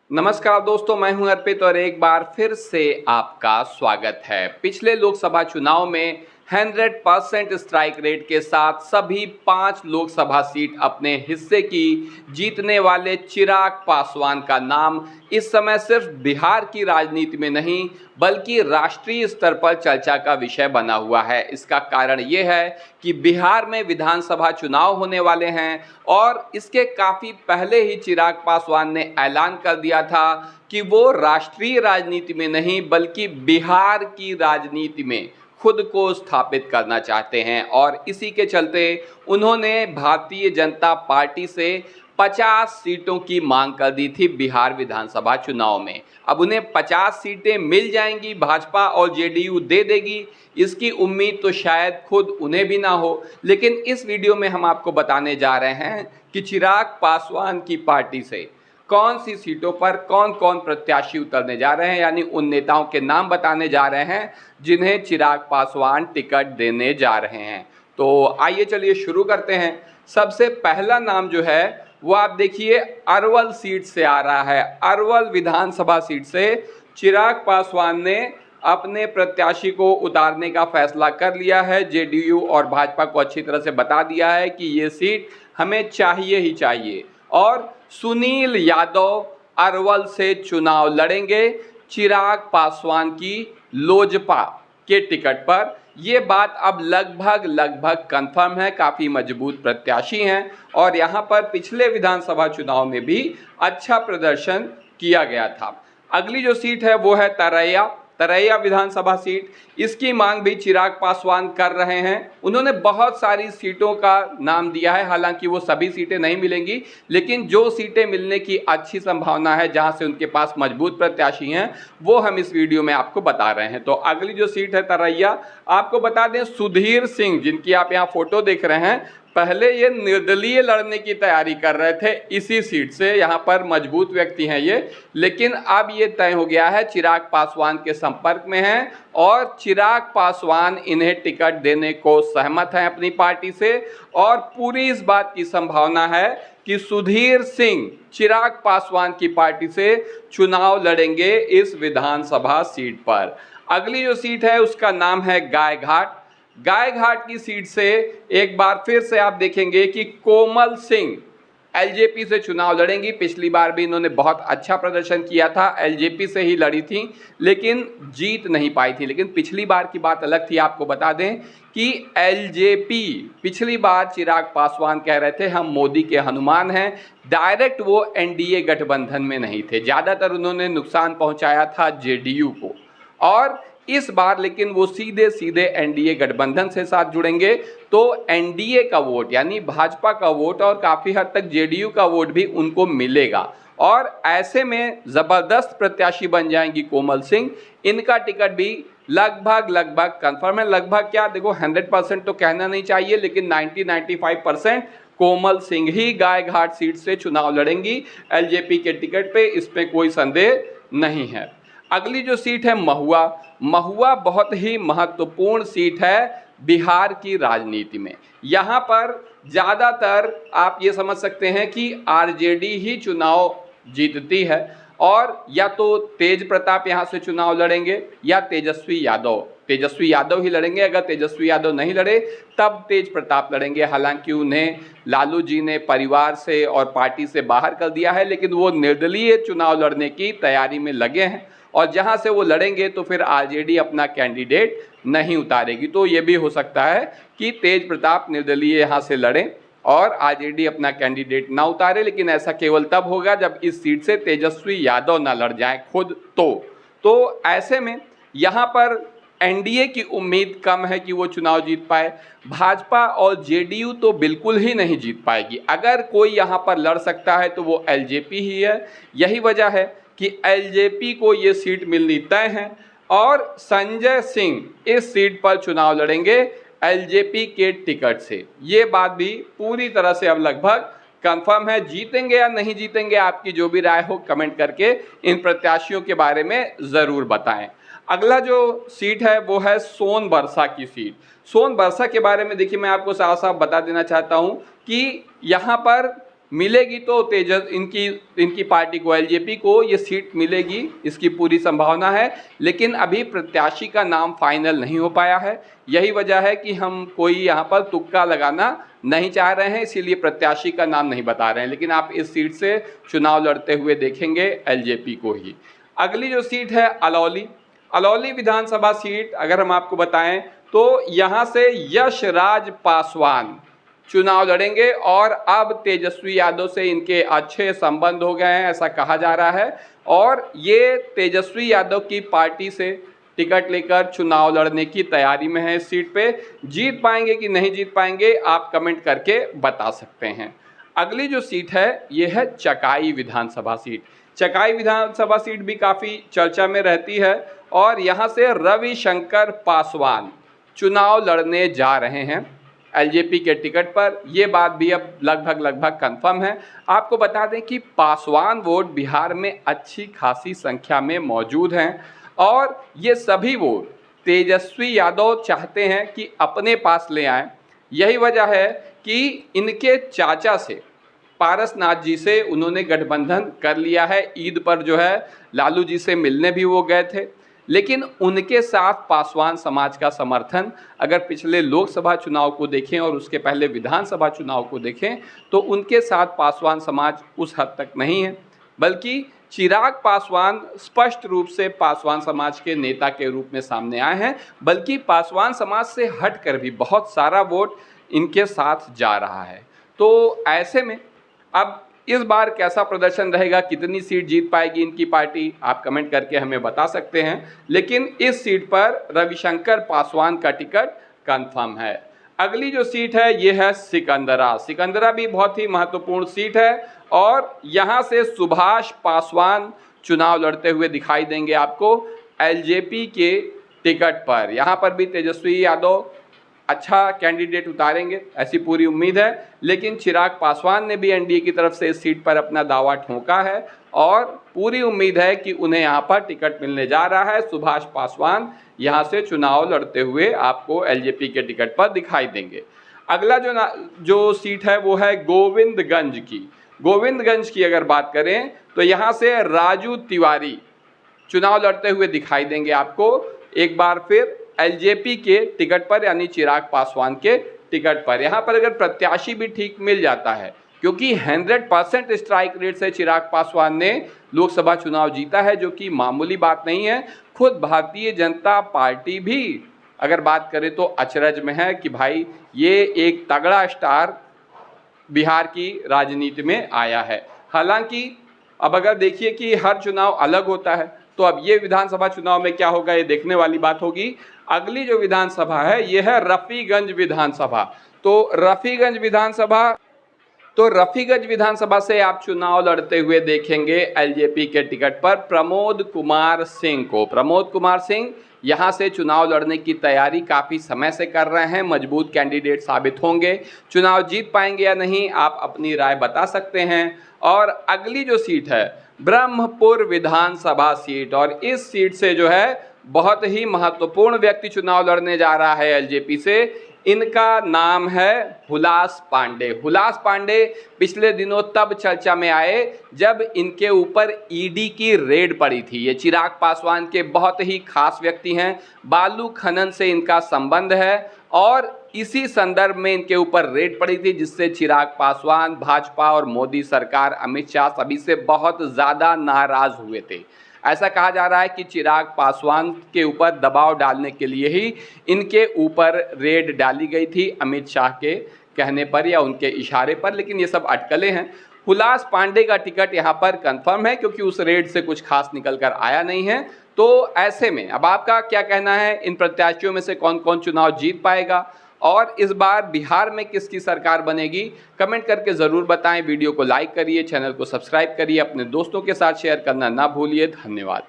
नमस्कार दोस्तों, मैं हूं अर्पित और एक बार फिर से आपका स्वागत है। पिछले लोकसभा चुनाव में 100% स्ट्राइक रेट के साथ सभी 5 लोकसभा सीट अपने हिस्से की जीतने वाले चिराग पासवान का नाम इस समय सिर्फ बिहार की राजनीति में नहीं बल्कि राष्ट्रीय स्तर पर चर्चा का विषय बना हुआ है। इसका कारण ये है कि बिहार में विधानसभा चुनाव होने वाले हैं और इसके काफ़ी पहले ही चिराग पासवान ने ऐलान कर दिया था कि वो राष्ट्रीय राजनीति में नहीं बल्कि बिहार की राजनीति में खुद को स्थापित करना चाहते हैं और इसी के चलते उन्होंने भारतीय जनता पार्टी से 50 सीटों की मांग कर दी थी बिहार विधानसभा चुनाव में। अब उन्हें 50 सीटें मिल जाएंगी, भाजपा और जेडीयू दे देगी, इसकी उम्मीद तो शायद खुद उन्हें भी ना हो। लेकिन इस वीडियो में हम आपको बताने जा रहे हैं कि चिराग पासवान की पार्टी से कौन सी सीटों पर कौन कौन प्रत्याशी उतरने जा रहे हैं, यानी उन नेताओं के नाम बताने जा रहे हैं जिन्हें चिराग पासवान टिकट देने जा रहे हैं। तो आइए चलिए शुरू करते हैं। सबसे पहला नाम जो है वो आप देखिए अरवल सीट से आ रहा है। अरवल विधानसभा सीट से चिराग पासवान ने अपने प्रत्याशी को उतारने का फैसला कर लिया है। जेडीयू और भाजपा को अच्छी तरह से बता दिया है कि ये सीट हमें चाहिए ही चाहिए और सुनील यादव अरवल से चुनाव लड़ेंगे चिराग पासवान की लोजपा के टिकट पर। ये बात अब लगभग कंफर्म है, काफ़ी मजबूत प्रत्याशी हैं और यहाँ पर पिछले विधानसभा चुनाव में भी अच्छा प्रदर्शन किया गया था। अगली जो सीट है वो है तरैया विधानसभा सीट। इसकी मांग भी चिराग पासवान कर रहे हैं। उन्होंने बहुत सारी सीटों का नाम दिया है, हालांकि वो सभी सीटें नहीं मिलेंगी, लेकिन जो सीटें मिलने की अच्छी संभावना है, जहां से उनके पास मजबूत प्रत्याशी हैं, वो हम इस वीडियो में आपको बता रहे हैं। तो अगली जो सीट है तरैया, आपको बता दें सुधीर सिंह, जिनकी आप यहाँ फोटो देख रहे हैं, पहले ये निर्दलीय लड़ने की तैयारी कर रहे थे इसी सीट से। यहाँ पर मजबूत व्यक्ति हैं ये, लेकिन अब ये तय हो गया है चिराग पासवान के संपर्क में हैं और चिराग पासवान इन्हें टिकट देने को सहमत हैं अपनी पार्टी से। और पूरी इस बात की संभावना है कि सुधीर सिंह चिराग पासवान की पार्टी से चुनाव लड़ेंगे इस विधानसभा सीट पर। अगली जो सीट है उसका नाम है गायघाट की सीट से एक बार फिर से आप देखेंगे कि कोमल सिंह एलजेपी से चुनाव लड़ेंगी। पिछली बार भी इन्होंने बहुत अच्छा प्रदर्शन किया था, एलजेपी से ही लड़ी थी लेकिन जीत नहीं पाई थी। लेकिन पिछली बार की बात अलग थी। आपको बता दें कि एलजेपी पिछली बार चिराग पासवान कह रहे थे हम मोदी के हनुमान हैं, डायरेक्ट वो एनडीए गठबंधन में नहीं थे, ज़्यादातर उन्होंने नुकसान पहुंचाया था जेडीयू को। और इस बार लेकिन वो सीधे एनडीए गठबंधन से साथ जुड़ेंगे, तो एनडीए का वोट यानी भाजपा का वोट और काफ़ी हद तक जेडीयू का वोट भी उनको मिलेगा और ऐसे में ज़बरदस्त प्रत्याशी बन जाएंगी कोमल सिंह। इनका टिकट भी लगभग कंफर्म है। लगभग क्या, देखो 100% तो कहना नहीं चाहिए, लेकिन 90-95% कोमल सिंह ही गायघाट सीट से चुनाव लड़ेंगी एलजेपी के टिकट पे, इसमें कोई संदेह नहीं है। अगली जो सीट है महुआ बहुत ही महत्वपूर्ण सीट है बिहार की राजनीति में। यहाँ पर ज़्यादातर आप ये समझ सकते हैं कि आरजेडी ही चुनाव जीतती है और या तो तेज प्रताप यहाँ से चुनाव लड़ेंगे या तेजस्वी यादव ही लड़ेंगे। अगर तेजस्वी यादव नहीं लड़े तब तेज प्रताप लड़ेंगे। हालांकि उन्हें लालू जी ने परिवार से और पार्टी से बाहर कर दिया है, लेकिन वो निर्दलीय चुनाव लड़ने की तैयारी में लगे हैं और जहां से वो लड़ेंगे तो फिर आरजेडी अपना कैंडिडेट नहीं उतारेगी। तो ये भी हो सकता है कि तेज प्रताप निर्दलीय यहाँ से लड़ें और आरजेडी अपना कैंडिडेट ना उतारे, लेकिन ऐसा केवल तब होगा जब इस सीट से तेजस्वी यादव ना लड़ जाएं खुद। तो ऐसे में यहाँ पर एनडीए की उम्मीद कम है कि वो चुनाव जीत पाए। भाजपा और जेडीयू तो बिल्कुल ही नहीं जीत पाएगी। अगर कोई यहाँ पर लड़ सकता है तो वो एलजेपी ही है। यही वजह है कि एलजेपी को ये सीट मिलनी तय है और संजय सिंह इस सीट पर चुनाव लड़ेंगे एलजेपी के टिकट से। ये बात भी पूरी तरह से अब लगभग कंफर्म है। जीतेंगे या नहीं जीतेंगे, आपकी जो भी राय हो कमेंट करके इन प्रत्याशियों के बारे में ज़रूर बताएं। अगला जो सीट है वो है सोनबरसा की सीट। सोनबरसा के बारे में देखिए मैं आपको साफ साफ बता देना चाहता हूँ कि यहाँ पर मिलेगी तो इनकी पार्टी को, एलजेपी को ये सीट मिलेगी, इसकी पूरी संभावना है। लेकिन अभी प्रत्याशी का नाम फाइनल नहीं हो पाया है। यही वजह है कि हम कोई यहाँ पर तुक्का लगाना नहीं चाह रहे हैं, इसीलिए प्रत्याशी का नाम नहीं बता रहे हैं। लेकिन आप इस सीट से चुनाव लड़ते हुए देखेंगे एलजेपी को ही। अगली जो सीट है अलौली विधानसभा सीट, अगर हम आपको बताएं तो यहाँ से यशराज पासवान चुनाव लड़ेंगे और अब तेजस्वी यादव से इनके अच्छे संबंध हो गए हैं, ऐसा कहा जा रहा है। और ये तेजस्वी यादव की पार्टी से टिकट लेकर चुनाव लड़ने की तैयारी में है। इस सीट पे जीत पाएंगे कि नहीं जीत पाएंगे आप कमेंट करके बता सकते हैं। अगली जो सीट है ये है चकाई विधानसभा सीट। चकाई विधानसभा सीट भी काफ़ी चर्चा में रहती है और यहाँ से रविशंकर पासवान चुनाव लड़ने जा रहे हैं एलजेपी के टिकट पर। ये बात भी अब लगभग कंफर्म है। आपको बता दें कि पासवान वोट बिहार में अच्छी खासी संख्या में मौजूद हैं और ये सभी वोट तेजस्वी यादव चाहते हैं कि अपने पास ले आएं। यही वजह है कि इनके चाचा से, पारसनाथ जी से उन्होंने गठबंधन कर लिया है। ईद पर जो है लालू जी से मिलने भी वो गए थे, लेकिन उनके साथ पासवान समाज का समर्थन अगर पिछले लोकसभा चुनाव को देखें और उसके पहले विधानसभा चुनाव को देखें तो उनके साथ पासवान समाज उस हद तक नहीं है, बल्कि चिराग पासवान स्पष्ट रूप से पासवान समाज के नेता के रूप में सामने आए हैं। बल्कि पासवान समाज से हटकर भी बहुत सारा वोट इनके साथ जा रहा है। तो ऐसे में अब इस बार कैसा प्रदर्शन रहेगा, कितनी सीट जीत पाएगी इनकी पार्टी, आप कमेंट करके हमें बता सकते हैं। लेकिन इस सीट पर रविशंकर पासवान का टिकट कंफर्म है। अगली जो सीट है ये है सिकंदरा भी बहुत ही महत्वपूर्ण सीट है और यहाँ से सुभाष पासवान चुनाव लड़ते हुए दिखाई देंगे आपको एलजेपी के टिकट पर। यहाँ पर भी तेजस्वी यादव अच्छा कैंडिडेट उतारेंगे, ऐसी पूरी उम्मीद है। लेकिन चिराग पासवान ने भी एनडीए की तरफ से इस सीट पर अपना दावा ठोका है और पूरी उम्मीद है कि उन्हें यहाँ पर टिकट मिलने जा रहा है। सुभाष पासवान यहाँ से चुनाव लड़ते हुए आपको एलजेपी के टिकट पर दिखाई देंगे। अगला जो सीट है वो है गोविंदगंज की अगर बात करें तो यहाँ से राजू तिवारी चुनाव लड़ते हुए दिखाई देंगे आपको एक बार फिर एलजेपी के टिकट पर, यानी चिराग पासवान के टिकट पर। यहाँ पर अगर प्रत्याशी भी ठीक मिल जाता है, क्योंकि 100% स्ट्राइक रेट से चिराग पासवान ने लोकसभा चुनाव जीता है, जो कि मामूली बात नहीं है। खुद भारतीय जनता पार्टी भी अगर बात करें तो अचरज में है कि भाई ये एक तगड़ा स्टार बिहार की राजनीति में आया है। हालांकि अब अगर देखिए कि हर चुनाव अलग होता है, तो अब ये विधानसभा चुनाव में क्या होगा ये देखने वाली बात होगी। अगली जो विधानसभा है ये है रफीगंज विधानसभा। तो रफीगंज विधानसभा से आप चुनाव लड़ते हुए देखेंगे एलजेपी के टिकट पर प्रमोद कुमार सिंह को। प्रमोद कुमार सिंह यहाँ से चुनाव लड़ने की तैयारी काफ़ी समय से कर रहे हैं, मजबूत कैंडिडेट साबित होंगे। चुनाव जीत पाएंगे या नहीं आप अपनी राय बता सकते हैं। और अगली जो सीट है ब्रह्मपुर विधानसभा सीट, और इस सीट से जो है बहुत ही महत्वपूर्ण व्यक्ति चुनाव लड़ने जा रहा है एलजेपी से। इनका नाम है हुलास पांडे। हुलास पांडे पिछले दिनों तब चर्चा में आए जब इनके ऊपर ईडी की रेड पड़ी थी। ये चिराग पासवान के बहुत ही खास व्यक्ति हैं, बालू खनन से इनका संबंध है और इसी संदर्भ में इनके ऊपर रेड पड़ी थी, जिससे चिराग पासवान, भाजपा और मोदी सरकार, अमित शाह सभी से बहुत ज़्यादा नाराज़ हुए थे। ऐसा कहा जा रहा है कि चिराग पासवान के ऊपर दबाव डालने के लिए ही इनके ऊपर रेड डाली गई थी अमित शाह के कहने पर या उनके इशारे पर, लेकिन ये सब अटकलें हैं। हुलास पांडे का टिकट यहाँ पर कंफर्म है क्योंकि उस रेड से कुछ खास निकल कर आया नहीं है। तो ऐसे में अब आपका क्या कहना है, इन प्रत्याशियों में से कौन कौन चुनाव जीत पाएगा और इस बार बिहार में किसकी सरकार बनेगी, कमेंट करके ज़रूर बताएं। वीडियो को लाइक करिए, चैनल को सब्सक्राइब करिए, अपने दोस्तों के साथ शेयर करना ना भूलिए। धन्यवाद।